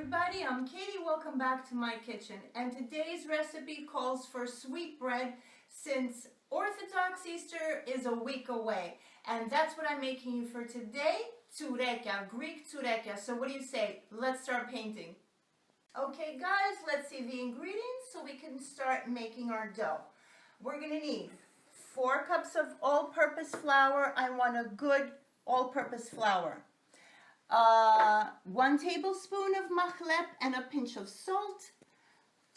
everybody, I'm Katie. Welcome back to my kitchen, and today's recipe calls for sweetbread since Orthodox Easter is a week away, and that's what I'm making you for today, tsoureki, Greek tsoureki. So what do you say? Let's start painting. Okay guys, let's see the ingredients so we can start making our dough. We're going to need 4 cups of all-purpose flour. I want a good all-purpose flour. 1 tablespoon of maxlep and a pinch of salt,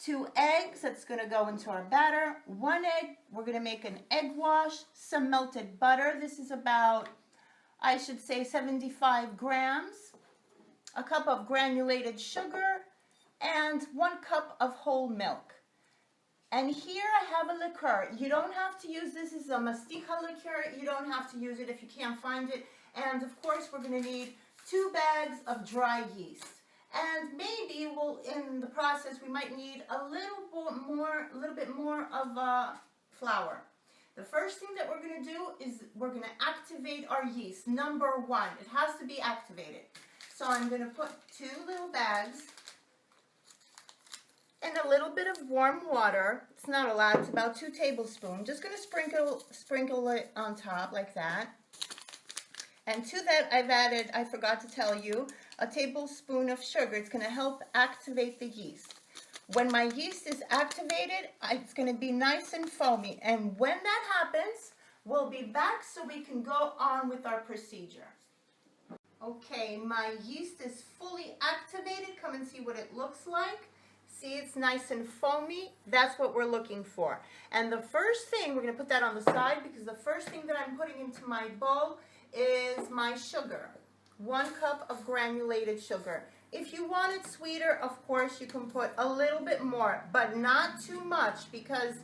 2 eggs, that's going to go into our batter, 1 egg, we're going to make an egg wash, some melted butter, this is about, I should say 75 grams, a cup of granulated sugar, and 1 cup of whole milk. And here I have a liqueur. You don't have to use this as a masticha liqueur, you don't have to use it if you can't find it, and of course we're going to need 2 bags of dry yeast, and maybe in the process we might need a little bit more of flour. The first thing that we're going to do is we're going to activate our yeast. Number 1, it has to be activated. So I'm going to put 2 little bags in a little bit of warm water. It's not a lot, it's about 2 tablespoons. Just going to sprinkle it on top like that. And to that I've added, I forgot to tell you, a tablespoon of sugar. It's going to help activate the yeast. When my yeast is activated, it's going to be nice and foamy. And when that happens, we'll be back so we can go on with our procedure. Okay, my yeast is fully activated. Come and see what it looks like. See, it's nice and foamy. That's what we're looking for. And the first thing, we're going to put that on the side because the first thing that I'm putting into my bowl is my sugar. 1 cup of granulated sugar. If you want it sweeter, of course, you can put a little bit more, but not too much because,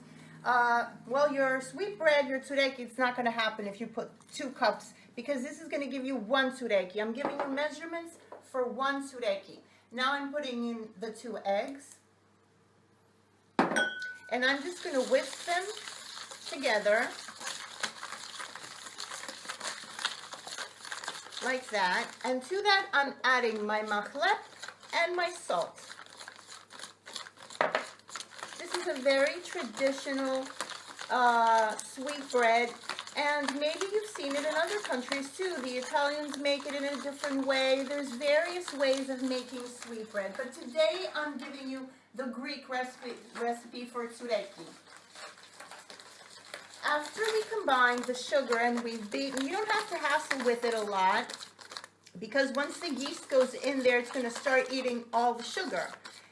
well, your sweetbread, your tsoureki, it's not going to happen if you put 2 cups because this is going to give you 1 tsoureki. I'm giving you measurements for 1 tsoureki. Now I'm putting in the 2 eggs, and I'm just going to whisk them together like that, and to that I'm adding my maxlep and my salt. This is a very traditional sweetbread, and maybe you've seen it in other countries too. The Italians make it in a different way. There's various ways of making sweetbread, but today I'm giving you the Greek recipe for tsoureki. After we combine the sugar and we've beaten, you don't have to hassle with it a lot because once the yeast goes in there, it's going to start eating all the sugar.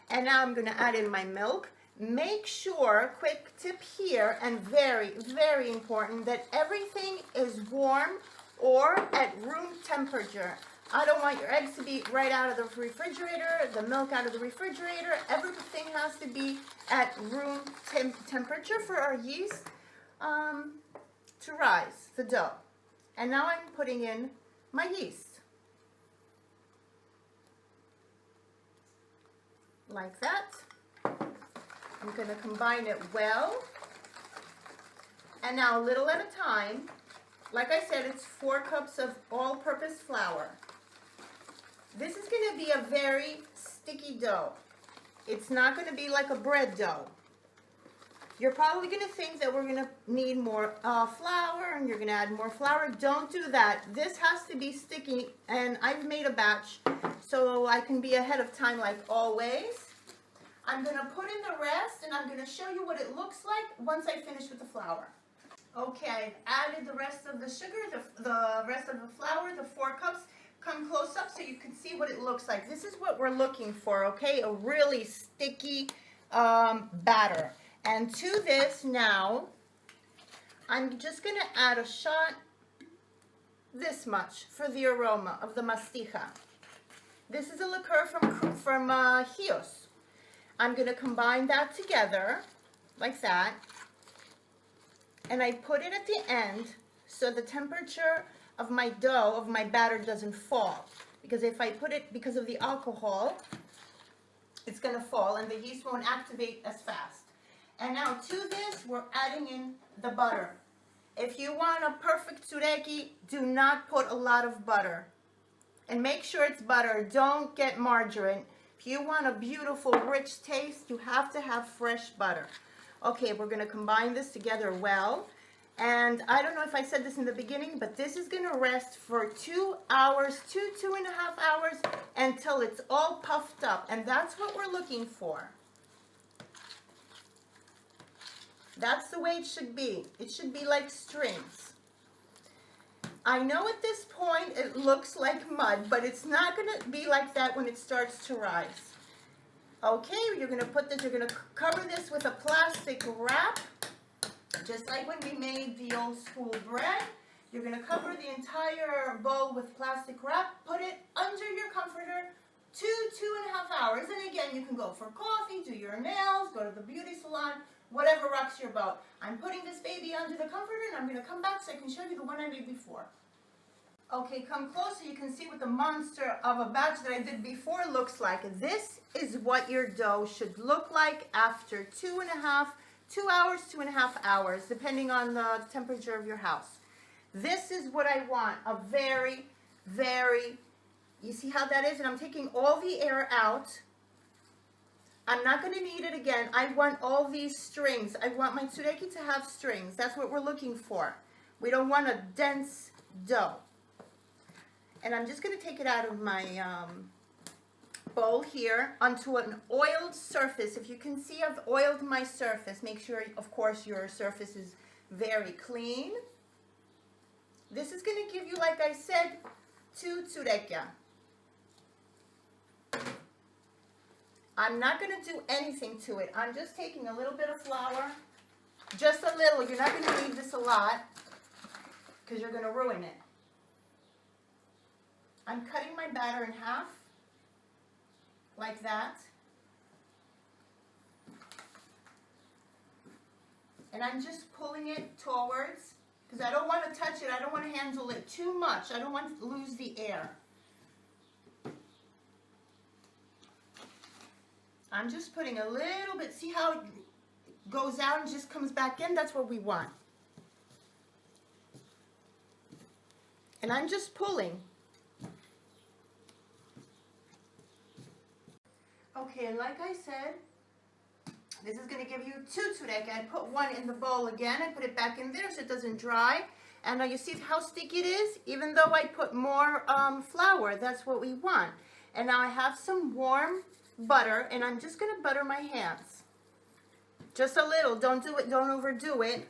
And now I'm going to add in my milk. Make sure, quick tip here, and very, very important, that everything is warm or at room temperature. I don't want your eggs to be right out of the refrigerator, the milk out of the refrigerator. Everything has to be at room temperature for our yeast to rise the dough. And now I'm putting in my yeast like that. I'm going to combine it well, and now a little at a time. Like I said, it's 4 cups of all-purpose flour. This is going to be a very sticky dough. It's not going to be like a bread dough. You're probably going to think that we're going to need more flour and you're going to add more flour. Don't do that. This has to be sticky, and I've made a batch so I can be ahead of time like always. I'm going to put in the rest, and I'm going to show you what it looks like once I finish with the flour. Okay, I've added the rest of the sugar, the rest of the flour, the 4 cups. Come close up so you can see what it looks like. This is what we're looking for, okay? A really sticky batter. And to this now, I'm just going to add a shot, this much, for the aroma of the masticha. This is a liqueur from Chios. I'm going to combine that together, like that. And I put it at the end so the temperature of my dough, of my batter, doesn't fall. Because if I put it, because of the alcohol, it's going to fall and the yeast won't activate as fast. And now to this, we're adding in the butter. If you want a perfect tsoureki, do not put a lot of butter. And make sure it's butter. Don't get margarine. If you want a beautiful, rich taste, you have to have fresh butter. Okay, we're going to combine this together well. And I don't know if I said this in the beginning, but this is going to rest for 2 hours, 2.5 hours, until it's all puffed up. And that's what we're looking for. That's the way it should be. It should be like strings. I know at this point it looks like mud, but it's not going to be like that when it starts to rise. Okay, you're going to put this, you're going to cover this with a plastic wrap. Just like when we made the old school bread, you're going to cover the entire bowl with plastic wrap, put it under your comforter, 2.5 hours. And again, you can go for coffee, do your nails, go to the beauty salon, whatever rocks your boat. I'm putting this baby under the comforter, and I'm going to come back so I can show you the one I made before. Okay, come closer. You can see what the monster of a batch that I did before looks like. This is what your dough should look like after 2 hours, 2.5 hours, depending on the temperature of your house. This is what I want, a very, very, you see how that is? And I'm taking all the air out. I'm not going to knead it again. I want all these strings. I want my tsoureki to have strings. That's what we're looking for. We don't want a dense dough. And I'm just going to take it out of my bowl here onto an oiled surface. If you can see, I've oiled my surface. Make sure, of course, your surface is very clean. This is going to give you, like I said, 2 tsoureki. I'm not going to do anything to it. I'm just taking a little bit of flour, just a little. You're not going to need this a lot because you're going to ruin it. I'm cutting my batter in half, like that. And I'm just pulling it towards, because I don't want to touch it. I don't want to handle it too much. I don't want to lose the air. I'm just putting a little bit. See how it goes out and just comes back in? That's what we want. And I'm just pulling. Okay, and like I said, this is going to give you 2 tsoureki. I put one in the bowl again. I put it back in there so it doesn't dry. And now you see how sticky it is? Even though I put more flour, that's what we want. And now I have some warm butter, and I'm just going to butter my hands. Just a little. Don't do it. Don't overdo it.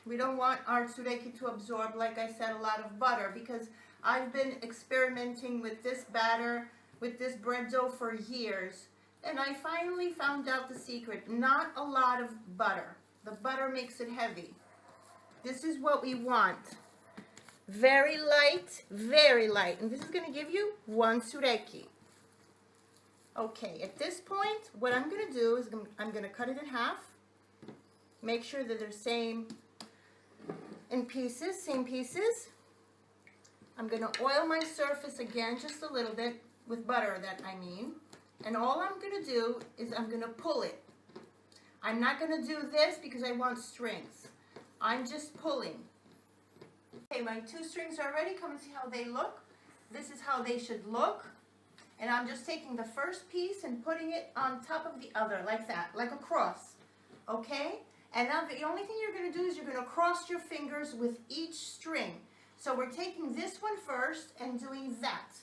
We don't want our tsoureki to absorb, like I said, a lot of butter, because I've been experimenting with this batter, with this bread dough for years. And I finally found out the secret. Not a lot of butter. The butter makes it heavy. This is what we want. Very light, very light. And this is going to give you 1 tsoureki. Okay, at this point, what I'm going to do is I'm going to cut it in half. Make sure that they're same pieces. I'm going to oil my surface again, just a little bit, with butter, that I mean. And all I'm going to do is I'm going to pull it. I'm not going to do this because I want strings. I'm just pulling. Okay, my 2 strings are ready. Come and see how they look. This is how they should look. And I'm just taking the first piece and putting it on top of the other, like that, like a cross. Okay? And now the only thing you're going to do is you're going to cross your fingers with each string. So we're taking this one first and doing that.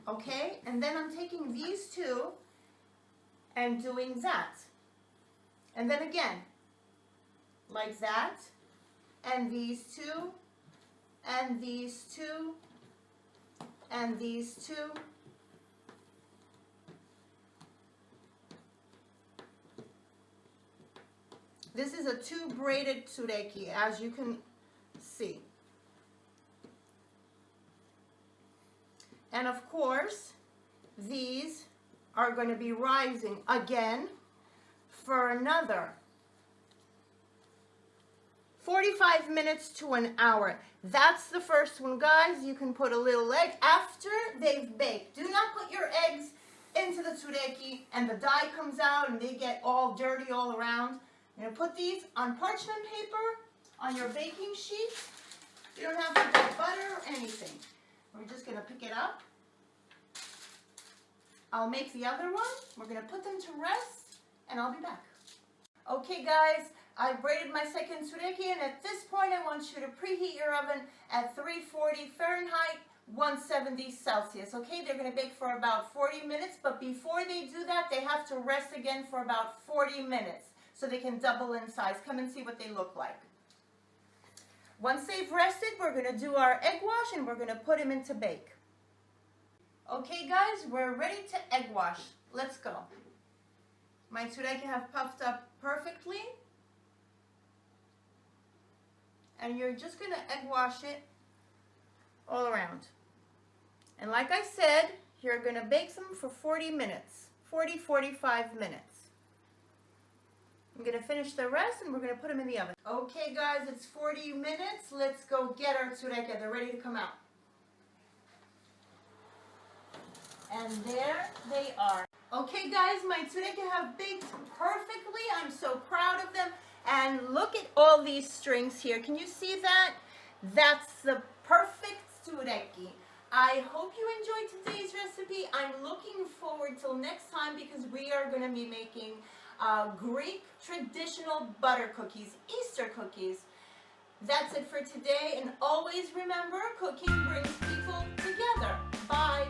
Okay, and then I'm taking these 2 and doing that. And then again, like that, and these 2, and these 2, and these 2. This is a 2 braided tsoureki, as you can see. And of course, these are going to be rising again for another 45 minutes to an hour. That's the first one, guys. You can put a little egg after they've baked. Do not put your eggs into the tsoureki and the dye comes out and they get all dirty all around. You're going to put these on parchment paper, on your baking sheet. You don't have to put butter or anything. We're just going to pick it up. I'll make the other one. We're gonna put them to rest and I'll be back. Okay guys, I braided my second tsoureki, and at this point I want you to preheat your oven at 340 Fahrenheit, 170 Celsius. Okay, they're gonna bake for about 40 minutes, but before they do that, they have to rest again for about 40 minutes so they can double in size. Come and see what they look like. Once they've rested, we're gonna do our egg wash and we're gonna put them into bake. Okay guys, we're ready to egg wash. Let's go. My tsoureki have puffed up perfectly. And you're just gonna egg wash it all around. And like I said, you're gonna bake them for 40 minutes, 45 minutes. I'm gonna finish the rest and we're gonna put them in the oven. Okay guys, it's 40 minutes. Let's go get our tsoureki. They're ready to come out. And there they are. Okay guys, my tsoureki have baked perfectly. I'm so proud of them. And look at all these strings here. Can you see that? That's the perfect tsoureki. I hope you enjoyed today's recipe. I'm looking forward till next time because we are going to be making Greek traditional butter cookies, Easter cookies. That's it for today. And always remember, cooking brings people together. Bye.